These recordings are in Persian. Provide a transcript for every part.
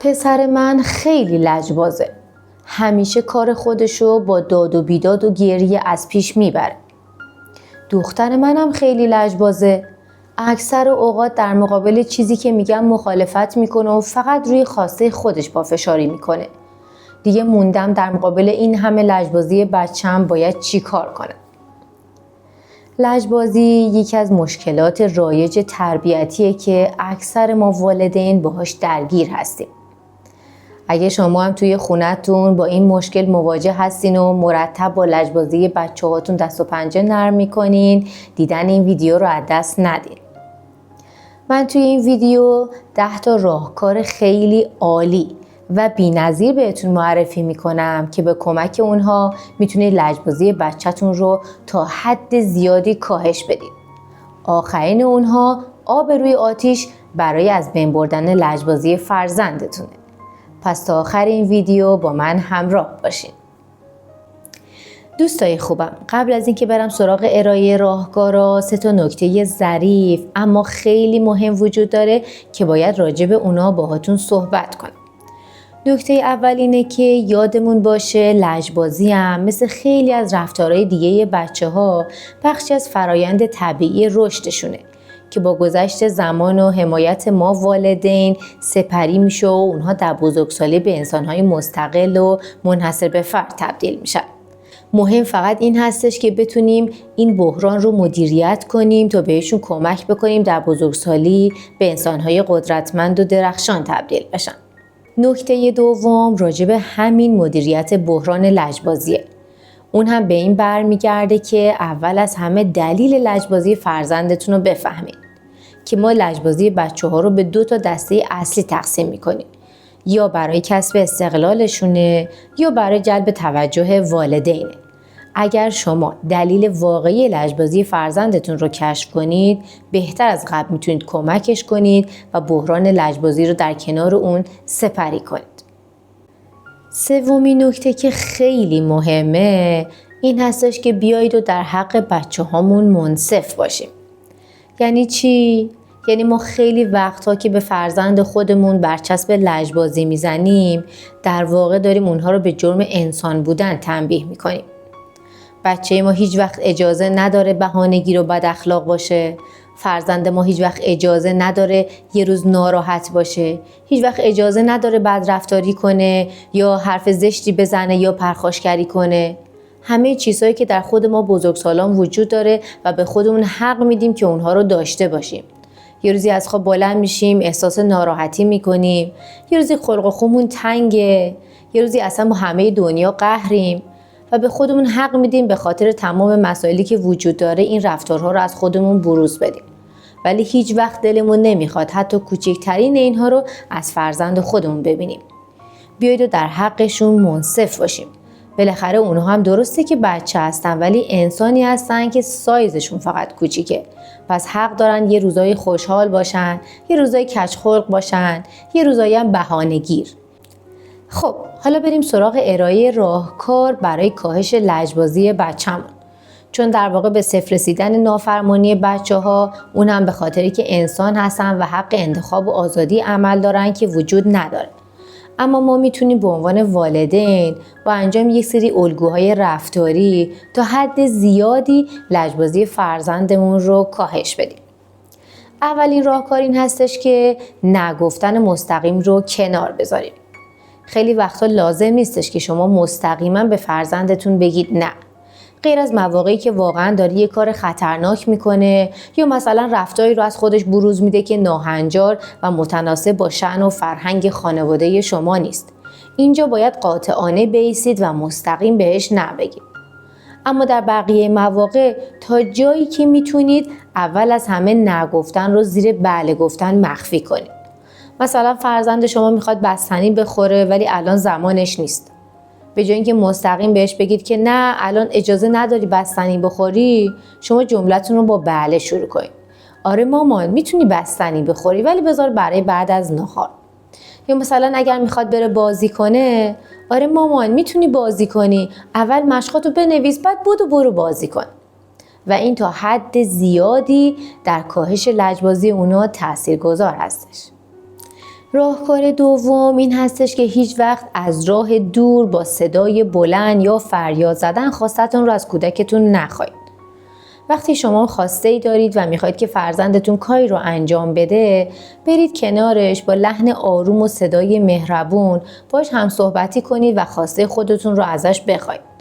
پسر من خیلی لجبازه. همیشه کار خودشو با داد و بیداد و گریه از پیش میبره. دختر منم خیلی لجبازه. اکثر اوقات در مقابل چیزی که میگم مخالفت میکنه و فقط روی خواسته خودش پافشاری میکنه. دیگه موندم در مقابل این همه لجبازی بچه‌م باید چی کار کنم؟ لجبازی یکی از مشکلات رایج تربیتیه که اکثر ما والدین باهاش درگیر هستیم. اگه شما هم توی خونتون با این مشکل مواجه هستین و مرتب با لجبازی بچه‌هاتون دست و پنجه نرم میکنین، دیدن این ویدیو رو از دست ندین. من توی این ویدیو 10 تا راهکار خیلی عالی و بی‌نظیر بهتون معرفی میکنم که به کمک اونها میتونید لجبازی بچه‌تون رو تا حد زیادی کاهش بدید. آخرین اونها آب روی آتیش برای از بین بردن لجبازی فرزندتونه. پس تا آخر این ویدیو با من همراه باشین. دوستای خوبم، قبل از اینکه برم سراغ ارائه راهکارا 3 تا نکته ظریف اما خیلی مهم وجود داره که باید راجع به اونا باهاتون صحبت کنم. نکته اول اینه که یادمون باشه لجبازی هم مثل خیلی از رفتارهای دیگه بچه‌ها بخشی از فرایند طبیعی رشدشونه که با گذشت زمان و حمایت ما والدین سپری میشه و اونها در بزرگسالی به انسانهای مستقل و منحصر به فرد تبدیل میشن. مهم فقط این هستش که بتونیم این بحران رو مدیریت کنیم تا بهشون کمک بکنیم در بزرگسالی به انسانهای قدرتمند و درخشان تبدیل بشن. نکته دوم راجع به همین مدیریت بحران لجبازیه. اون هم به این برمیگرده که اول از همه دلیل لجبازی فرزندتون رو بفهمید که ما لجبازی بچه‌ها رو به 2 تا دسته اصلی تقسیم می‌کنیم. یا برای کسب استقلالشونه یا برای جلب توجه والدینه. اگر شما دلیل واقعی لجبازی فرزندتون رو کشف کنید، بهتر از قبل میتونید کمکش کنید و بحران لجبازی رو در کنار اون سپری کنید. سومین نکته که خیلی مهمه این هستش که بیایید و در حق بچه هامون منصف باشیم. یعنی چی؟ یعنی ما خیلی وقتها که به فرزند خودمون برچسب لجبازی میزنیم، در واقع داریم اونها رو به جرم انسان بودن تنبیه میکنیم. بچه ما هیچ وقت اجازه نداره بهانه‌گیر و بد اخلاق باشه. فرزند ما هیچ وقت اجازه نداره یه روز ناراحت باشه. هیچ وقت اجازه نداره بد رفتاری کنه یا حرف زشتی بزنه یا پرخاشگری کنه. همه چیزهایی که در خود ما بزرگسالان وجود داره و به خودمون حق میدیم که اونها رو داشته باشیم. یه روزی از خواب بلند میشیم احساس ناراحتی میکنیم. یه روزی خلق و خومون تنگه. یه روزی اصلا با همه دنیا قهریم. و به خودمون حق میدیم به خاطر تمام مسائلی که وجود داره این رفتارها رو از خودمون بروز بدیم. ولی هیچ وقت دلمون نمیخواد حتی کوچکترین اینها رو از فرزند خودمون ببینیم. بیایید و در حقشون منصف باشیم. بالاخره اونها هم درسته که بچه هستن ولی انسانی هستن که سایزشون فقط کوچیکه. پس حق دارن یه روزای خوشحال باشن، یه روزای کج‌خلق باشن، یه روزایی هم بهانه‌گیر. خب حالا بریم سراغ ارائه راهکار برای کاهش لجبازی بچه‌مون. چون در واقع به صفر رسیدن نافرمانی بچه‌ها اون هم به خاطری که انسان هستن و حق انتخاب و آزادی عمل دارن که وجود نداره. اما ما میتونیم به عنوان والدین با انجام یک سری الگوهای رفتاری تا حد زیادی لجبازی فرزندمون رو کاهش بدیم. اولین راهکار این هستش که نگفتن مستقیم رو کنار بذاریم. خیلی وقتا لازم نیستش که شما مستقیما به فرزندتون بگید نه. غیر از مواقعی که واقعا داره یه کار خطرناک میکنه یا مثلا رفتاری رو از خودش بروز میده که ناهنجار و متناسب با شأن و فرهنگ خانواده شما نیست. اینجا باید قاطعانه بایستید و مستقیم بهش نه بگید. اما در بقیه مواقع تا جایی که میتونید اول از همه نگفتن رو زیر بله گفتن مخفی کنید. مثلا فرزند شما میخواد بستنی بخوره ولی الان زمانش نیست. به جای اینکه مستقیم بهش بگید که نه الان اجازه نداری بستنی بخوری، شما جملتون رو با بله شروع کنید. آره مامان میتونی بستنی بخوری ولی بذار برای بعد از نهار. یا مثلا اگر میخواد بره بازی کنه، آره مامان میتونی بازی کنی، اول مشقاتو بنویس بعد برو بازی کن. و این تا حد زیادی در کاهش لجبازی اونا تاثیرگذار هستش. راهکار دوم این هستش که هیچ وقت از راه دور با صدای بلند یا فریاد زدن خواستتون رو از کودکتون نخواهید. وقتی شما خواسته ای دارید و میخواید که فرزندتون کاری رو انجام بده، برید کنارش با لحن آروم و صدای مهربون باش هم صحبتی کنید و خواسته خودتون رو ازش بخواید.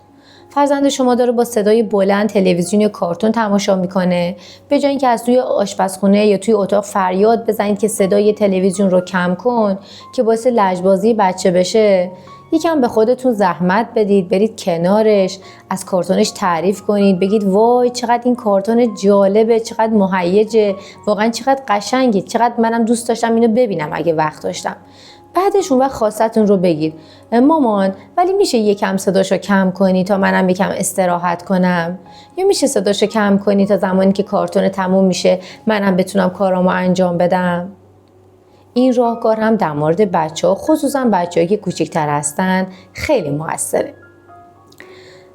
فرزند شما داره با صدای بلند تلویزیون یا کارتون تماشا میکنه، به جای اینکه از توی آشپزخونه یا توی اتاق فریاد بزنید که صدای تلویزیون رو کم کن که باعث لجبازی بچه بشه، یکم به خودتون زحمت بدید، برید کنارش، از کارتونش تعریف کنید، بگید وای چقدر این کارتون جالبه، چقدر مهیجه، واقعا چقدر قشنگه، چقدر منم دوست داشتم اینو ببینم اگه وقت داشتم. بعدش اون وقت خواستتون رو بگید مامان ولی میشه یکم صداشو کم کنی تا منم یکم استراحت کنم، یا میشه صداشو کم کنی تا زمانی که کارتون تموم میشه منم بتونم کارامو انجام بدم. این راهکار هم در مورد بچه‌ها، خصوصا بچه‌هایی که کوچکتر هستن، خیلی موثره.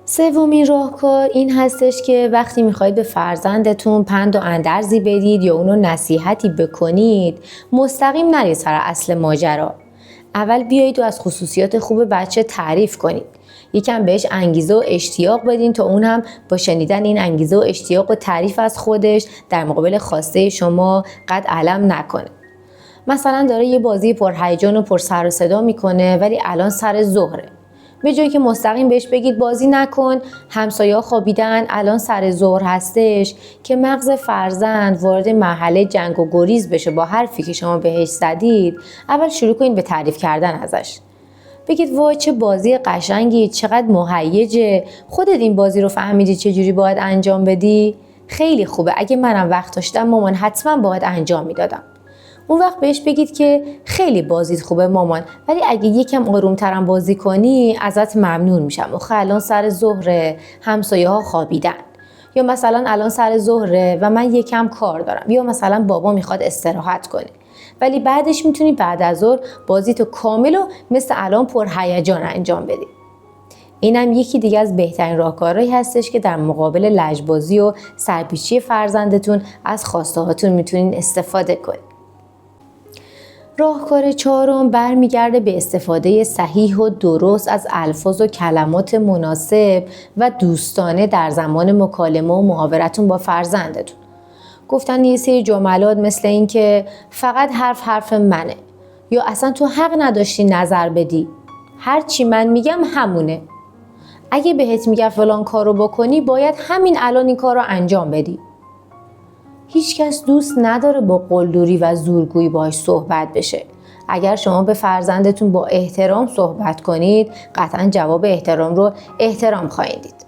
سومین راهکار این هستش که وقتی میخواید به فرزندتون پند و اندرزی بدید یا اونو نصیحتی بکنید، مستقیم نرید سر اصل ماجرا. اول بیایید و از خصوصیات خوب بچه تعریف کنید. یکم بهش انگیزه و اشتیاق بدین تا اون هم با شنیدن این انگیزه و اشتیاق و تعریف از خودش در مقابل خواسته شما قد علم نکنه. مثلا داره یه بازی پرهیجان و پر سر و صدا میکنه ولی الان سر ظهره. به جای که مستقیم بهش بگید بازی نکن، همسایه‌ها خوابیدن، الان سر ظهر هستش، که مغز فرزند وارد مرحله جنگ و گریز بشه با حرفی که شما بهش زدید، اول شروع کنید به تعریف کردن ازش. بگید وای چه بازی قشنگی، چقدر مهیجه، خودت این بازی رو فهمیدی چجوری باید انجام بدی؟ خیلی خوبه، اگه منم وقت داشتم مامان حتما باید انجام میدادم. اون وقت بهش بگید که خیلی بازیت خوبه مامان، ولی اگه یکم آرومترم بازی کنی ازت ممنون میشم. آخه الان سر ظهره، همسایه‌ها خوابیدن، یا مثلا الان سر ظهره و من یکم کار دارم، یا مثلا بابا میخواد استراحت کنه، ولی بعدش میتونی بعد از ظهر بازیتو کامل و مثل الان پرهیجان انجام بدی. اینم یکی دیگه از بهترین راهکارهایی هستش که در مقابل لجبازی و سرپیچی فرزندتون از خواسته هاتون میتونین استفاده کنید. راهکار چهارم برمیگرده به استفاده صحیح و درست از الفاظ و کلمات مناسب و دوستانه در زمان مکالمه و محاورتون با فرزندتون. گفتن یه سری جملات مثل این که فقط حرف منه، یا اصلا تو حق نداشتی نظر بدی، هر چی من میگم همونه، اگه بهت میگم فلان کارو بکنی باید همین الان این کارو انجام بدی. هیچ کس دوست نداره با قلدری و زورگویی باهاش صحبت بشه. اگر شما به فرزندتون با احترام صحبت کنید، قطعا جواب احترام رو احترام خواهید دید.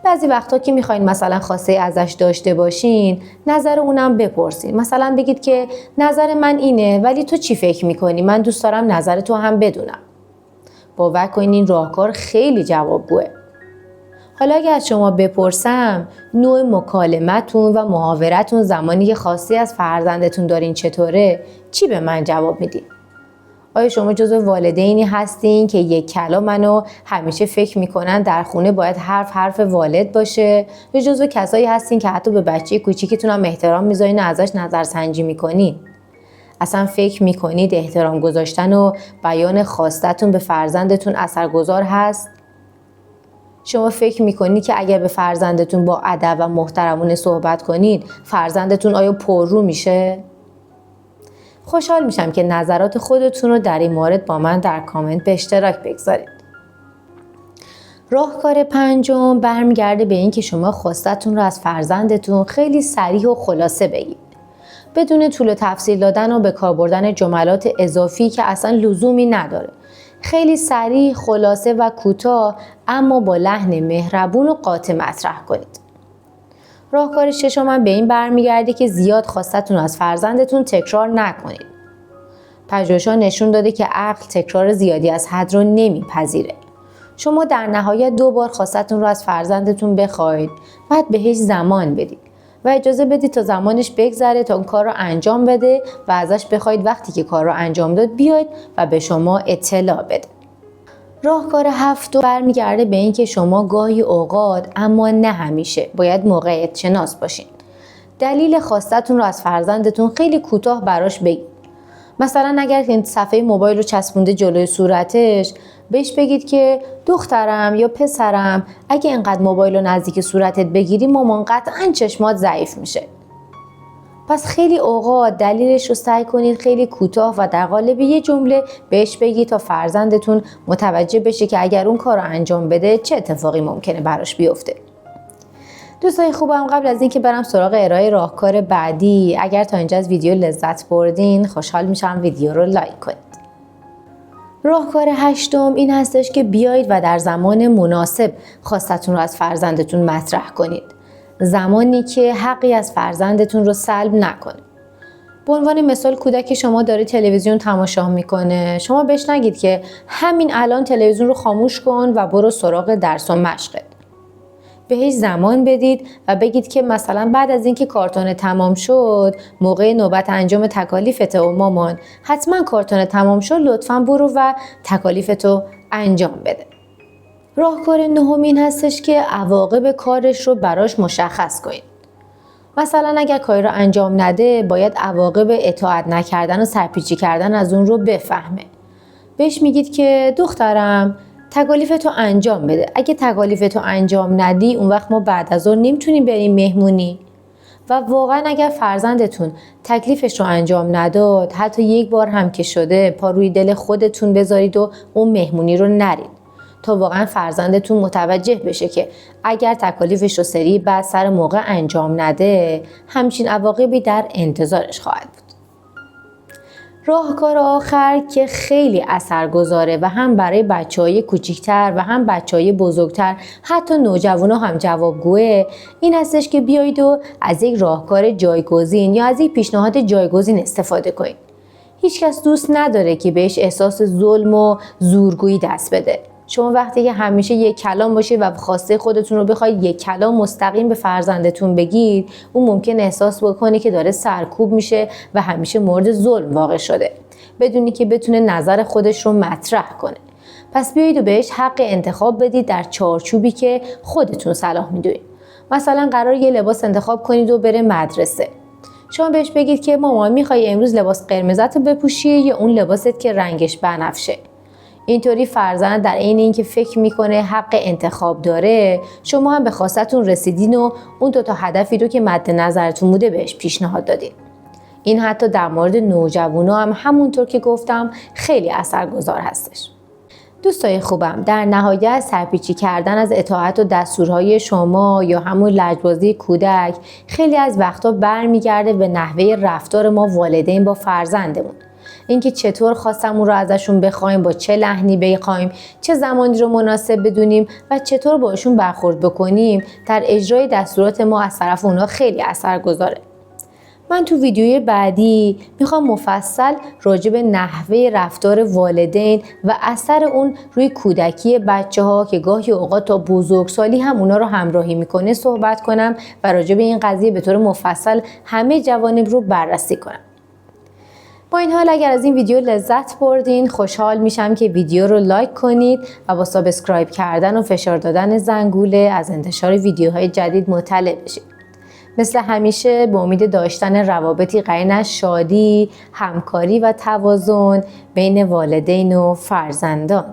بعضی وقتا که میخواین مثلا خواسته ازش داشته باشین، نظر اونم بپرسید. مثلا بگید که نظر من اینه ولی تو چی فکر میکنی؟ من دوست دارم نظر تو هم بدونم. باور کنین این راهکار خیلی جوابگوه. حالا اگه از شما بپرسم نوع مکالمتون و محاورتون زمانی که خواسته از فرزندتون دارین چطوره، چی به من جواب میدین؟ آیا شما جزو والدینی هستین که یک کلامو همیشه فکر میکنن در خونه باید حرف والد باشه، یا جزو کسایی هستین که حتی به بچه کوچیکتون هم احترام میذارین و ازش نظرسنجی میکنین؟ اصلا فکر میکنید احترام گذاشتن و بیان خواستتون به فرزندتون اثرگذار هست؟ شما فکر میکنید که اگر به فرزندتون با ادب و محترمانه صحبت کنید، فرزندتون آیا پررو میشه؟ خوشحال میشم که نظرات خودتون رو در این مورد با من در کامنت به اشتراک بگذارید. راهکار پنجم برمیگرده به این که شما خواستتون رو از فرزندتون خیلی صریح و خلاصه بگید. بدون طول و تفصیل دادن و به کار بردن جملات اضافی که اصلا لزومی نداره. خیلی سریع، خلاصه و کوتاه، اما با لحن مهربون و قاطع مطرح کنید. راهکار ششم هم به این برمیگرده که زیاد خواستتون از فرزندتون تکرار نکنید. پژوهش‌ها نشون داده که عقل تکرار زیادی از حد رو نمیپذیره. شما در نهایت 2 بار خواستتون رو از فرزندتون بخواید، بعد بهش زمان بدید و اجازه بدید تا زمانش بگذره تا اون کار رو انجام بده و ازش بخواید وقتی که کار رو انجام داد بیاید و به شما اطلاع بده. راهکار 7 برمیگرده به این که شما گاهی اوقات، اما نه همیشه، باید موقعیت شناس باشین. دلیل خواستتون رو از فرزندتون خیلی کوتاه براش بگید. مثلا اگر این صفحه موبایل رو چسبونده جلوی صورتش، بهش بگید که دخترم یا پسرم اگه اینقدر موبایل رو نزدیک صورتت بگیری مامان قطعاً چشمات ضعیف میشه. پس خیلی اوقات دلیلش رو سعی کنید خیلی کوتاه و در قالب یه جمله بهش بگید تا فرزندتون متوجه بشه که اگر اون کار رو انجام بده چه اتفاقی ممکنه براش بیفته. دوستای خوبم، قبل از اینکه برم سراغ ارائه راهکار بعدی، اگر تا اینجا از ویدیو لذت بردین خوشحال میشم ویدیو رو لایک کنید. راهکار 8 این هستش که بیایید و در زمان مناسب خواستتون رو از فرزندتون مطرح کنید. زمانی که حقی از فرزندتون رو سلب نکنه. به عنوان مثال کودک شما داره تلویزیون تماشا میکنه، شما بهش نگید که همین الان تلویزیون رو خاموش کن و برو سراغ درس و مشقت. بهش زمان بدید و بگید که مثلا بعد از اینکه کارتون تمام شد، موقع نوبت انجام تکالیفته و مامان حتما کارتون تمام شد، لطفاً برو و تکالیفتو انجام بده. راهکار 9 این هستش که عواقب کارش رو براش مشخص کنید. مثلا اگر کاری رو انجام نده، باید عواقب اطاعت نکردن و سرپیچی کردن از اون رو بفهمه. بهش میگید که دخترم تکالیفتو انجام بده. اگه تکالیفتو انجام ندی، اون وقت ما بعد از اون نمیتونیم بریم مهمونی. و واقعا اگر فرزندتون تکلیفش رو انجام نداد، حتی یک بار هم که شده، پا روی دل خودتون بذارید و اون مهمونی رو نرید تا واقعا فرزندتون متوجه بشه که اگر تکالیفش رو سری بعد سر موقع انجام نده، همچین عواقبی در انتظارش خواهد بود. راهکار آخر که خیلی اثرگذاره و هم برای بچه‌های کوچیک‌تر و هم بچه‌های بزرگتر، حتی نوجوانا هم جوابگوه، این هستش که بیایید و از یک راهکار جایگزین یا از یک پیشنهاد جایگزین استفاده کنید. هیچکس دوست نداره که بهش احساس ظلم و زورگویی دست بده. شما وقتی که همیشه یک کلام باشید و خواسته خودتون رو بخواید یک کلام مستقیم به فرزندتون بگید، اون ممکن احساس بکنه که داره سرکوب میشه و همیشه مورد ظلم واقع شده، بدونی که بتونه نظر خودش رو مطرح کنه. پس بیایید و بهش حق انتخاب بدید در چارچوبی که خودتون صلاح میدونید. مثلا قرار یه لباس انتخاب کنید و بره مدرسه. شما بهش بگید که مامان میخوای امروز لباس قرمزت رو بپوشی یا اون لباست که رنگش بنفشه. اینطوری فرزند در عین اینکه فکر میکنه حق انتخاب داره، شما هم به خواستتون رسیدین و اون 2 هدفی رو که مد نظرتون بوده بهش پیشنهاد دادین. این حتی در مورد نوجوانا هم همونطور که گفتم خیلی اثرگذار هستش. دوستای خوبم، در نهایت سرپیچی کردن از اطاعت و دستورهای شما یا همون لجبازی کودک خیلی از وقتا برمیگرده به نحوه رفتار ما والدین با فرزندمون. اینکه چطور خواستمون رو ازشون بخوایم، با چه لحنی بخوایم، چه زمانی رو مناسب بدونیم و چطور باشون برخورد بکنیم در اجرای دستورات ما از طرف اونا خیلی اثرگذاره. من تو ویدیوی بعدی میخوام مفصل راجع به نحوه رفتار والدین و اثر اون روی کودکی بچه‌ها که گاهی اوقات تا بزرگسالی هم اونا رو همراهی میکنه صحبت کنم و راجع به این قضیه به طور مفصل همه جوانب رو بررسی کنم. با این حال اگر از این ویدیو لذت بردین، خوشحال میشم که ویدیو رو لایک کنید و با سابسکرایب کردن و فشار دادن زنگوله از انتشار ویدیوهای جدید مطلع بشید. مثل همیشه به امید داشتن روابطی قرین از شادی، همکاری و توازن بین والدین و فرزندان.